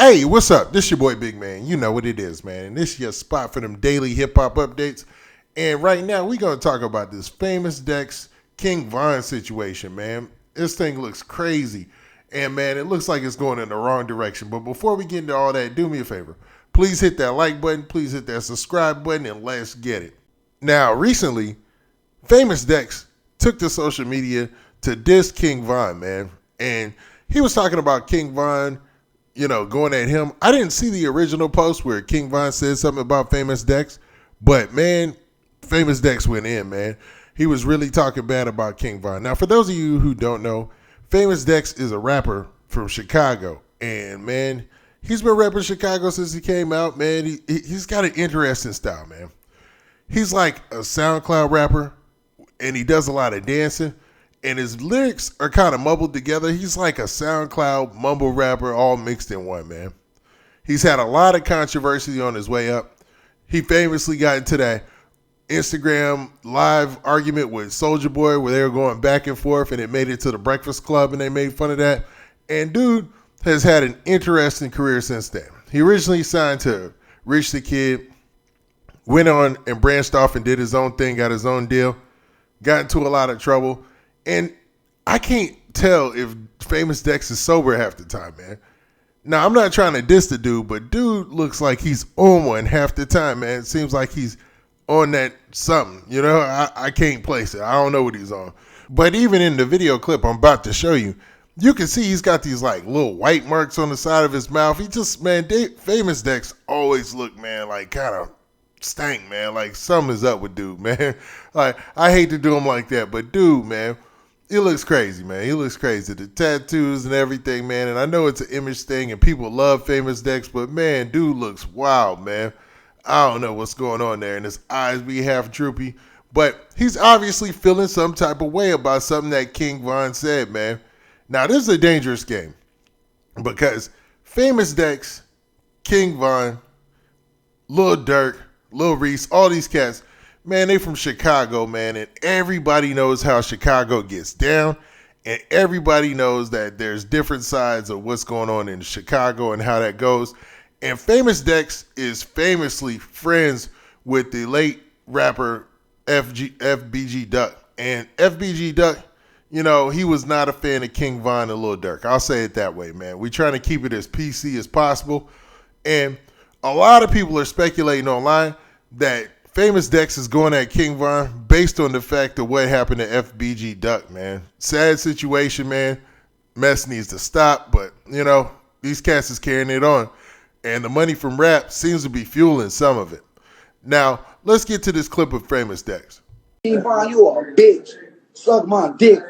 Hey, what's up? This your boy Big Man. You know what it is, man. And this is your spot for them daily hip hop updates. And right now, we're going to talk about this Famous Dex King Von situation, man. This thing looks crazy. And man, it looks like it's going in the wrong direction. But before we get into all that, do me a favor. Please hit that like button. Please hit that subscribe button and let's get it. Now, recently, Famous Dex took to social media to diss King Von, man. And he was talking about King Von, going at him. I didn't see the original post where King Von said something about Famous Dex, but man, Famous Dex went in, man. He was really talking bad about King Von. Now, for those of you who don't know, Famous Dex is a rapper from Chicago, and man, he's been rapping Chicago since he came out, man. He's got an interesting style, man. He's like a SoundCloud rapper, and he does a lot of dancing. And his lyrics are kind of mumbled together. He's like a SoundCloud mumble rapper all mixed in one, man. He's had a lot of controversy on his way up. He famously got into that Instagram live argument with Soulja Boy where they were going back and forth, and it made it to the Breakfast Club, and they made fun of that. And dude has had an interesting career since then. He originally signed to Rich the Kid, went on and branched off and did his own thing, got his own deal, got into a lot of trouble. And I can't tell if Famous Dex is sober half the time, man. Now, I'm not trying to diss the dude, but dude looks like he's on one half the time, man. It seems like he's on that something, I can't place it. I don't know what he's on. But even in the video clip I'm about to show you, you can see he's got these like little white marks on the side of his mouth. He just, man, Famous Dex always look, man, like kind of stank, man. Like something is up with dude, man. Like, I hate to do him like that, but dude, man, he looks crazy, man. He looks crazy. The tattoos and everything, man. And I know it's an image thing and people love Famous Dex, but man, dude looks wild, man. I don't know what's going on there. And his eyes be half droopy. But he's obviously feeling some type of way about something that King Von said, man. Now, this is a dangerous game because Famous Dex, King Von, Lil Durk, Lil Reese, all these cats, man, they from Chicago, man, and everybody knows how Chicago gets down, and everybody knows that there's different sides of what's going on in Chicago and how that goes. And Famous Dex is famously friends with the late rapper FBG Duck. And FBG Duck, he was not a fan of King Von and Lil Durk. I'll say it that way, man. We're trying to keep it as PC as possible. And a lot of people are speculating online that Famous Dex is going at King Von based on the fact of what happened to FBG Duck, man. Sad situation, man. Mess needs to stop, but, these cats is carrying it on. And the money from rap seems to be fueling some of it. Now, let's get to this clip of Famous Dex. King Von, you a bitch. Suck my dick.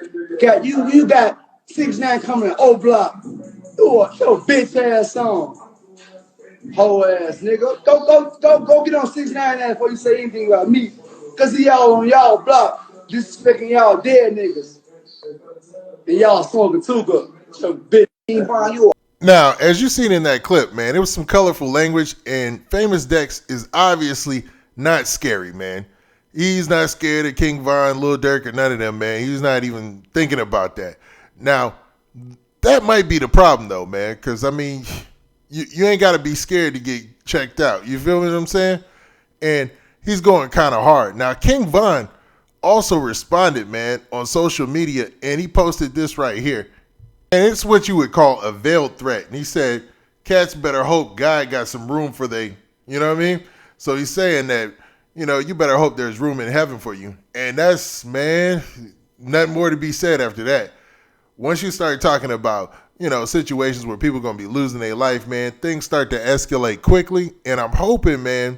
You got 6ix9ine coming in O Block. You a bitch ass song. Whole ass nigga. Go get on 6ix9ine ass before you say anything about me. Cause he y'all on y'all block disrespecting y'all dead niggas. And y'all smoking too good. So bitch. King Von, you a Now, as you seen in that clip, man, it was some colorful language, and Famous Dex is obviously not scary, man. He's not scared of King Von, Lil Durk, or none of them, man. He's not even thinking about that. Now, that might be the problem, though, man, because, I mean, you ain't got to be scared to get checked out. You feel what I'm saying? And he's going kind of hard. Now, King Von also responded, man, on social media, and he posted this right here. And it's what you would call a veiled threat. And he said, cats better hope God got some room for they, you know what I mean? So he's saying that, you better hope there's room in heaven for you. And that's, man, nothing more to be said after that. Once you start talking about, situations where people are going to be losing their life, man, things start to escalate quickly. And I'm hoping, man,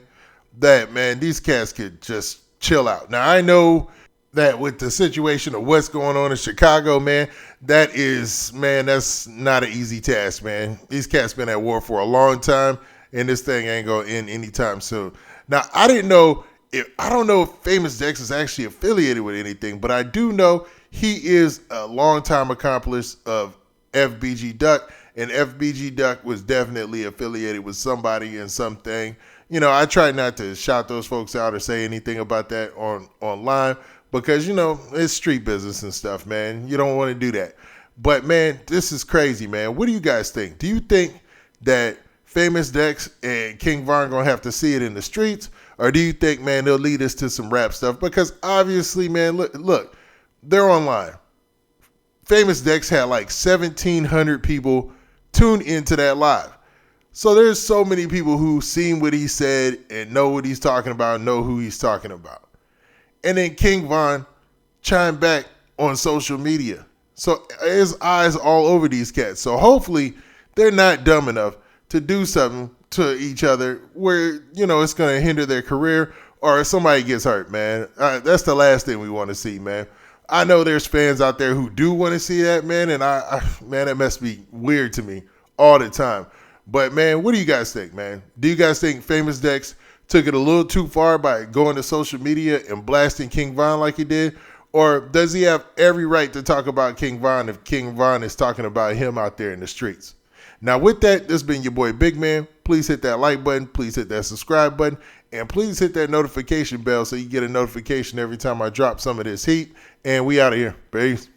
that, man, these cats could just chill out. Now, I know that with the situation of what's going on in Chicago, man, that's not an easy task, man. These cats been at war for a long time, and this thing ain't going to end anytime soon. Now, I don't know if Famous Dex is actually affiliated with anything, but I do know he is a longtime accomplice of FBG Duck, and FBG Duck was definitely affiliated with somebody and something. I try not to shout those folks out or say anything about that online, because, it's street business and stuff, man. You don't want to do that. But, man, this is crazy, man. What do you guys think? Do you think that Famous Dex and King Von gonna have to see it in the streets, or do you think, man, they'll lead us to some rap stuff? Because obviously, man, look, they're online. Famous Dex had like 1,700 people tune into that live. So there's so many people who seen what he said and know what he's talking about, know who he's talking about. And then King Von chimed back on social media. So his eyes all over these cats. So hopefully they're not dumb enough to do something to each other where, it's going to hinder their career or somebody gets hurt, man. That's the last thing we want to see, man. I know there's fans out there who do want to see that, man, and man, that must be weird to me all the time. But, man, what do you guys think, man? Do you guys think Famous Dex took it a little too far by going to social media and blasting King Von like he did? Or does he have every right to talk about King Von if King Von is talking about him out there in the streets? Now, with that, this has been your boy Big Man. Please hit that like button. Please hit that subscribe button. And please hit that notification bell so you get a notification every time I drop some of this heat. And we out of here. Peace.